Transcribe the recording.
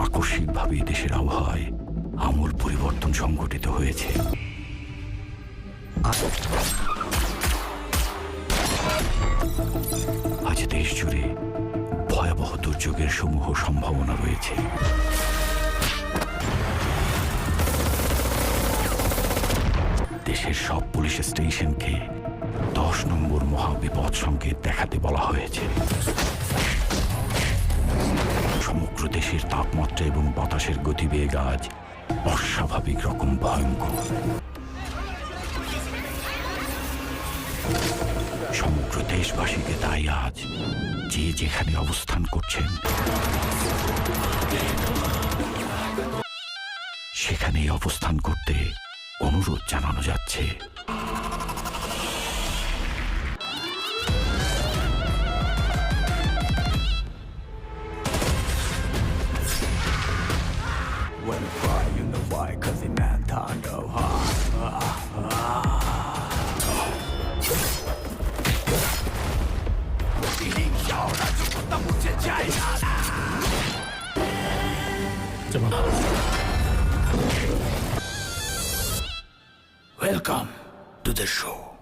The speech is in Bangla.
আকস্মিকভাবে দেশের আবহাওয়ায় আমূল পরিবর্তন সংঘটিত হয়েছে। আজ দেশ জুড়ে ভয়াবহ দুর্যোগের সমূহ সম্ভাবনা রয়েছে। দেশের সব পুলিশ স্টেশনকে 10 নম্বর মহাবিপদ সংকেত দেখাতে বলা হয়েছে। সমগ্র দেশের তাপমাত্রা এবং বাতাসের গতিবেগ আজ অস্বাভাবিক রকম ভয়ঙ্কর। সমগ্র দেশবাসীকে তাই আজ যে যেখানে অবস্থান করছেন সেখানেই অবস্থান করতে অনুরোধ জানানো যাচ্ছে। Welcome to the show.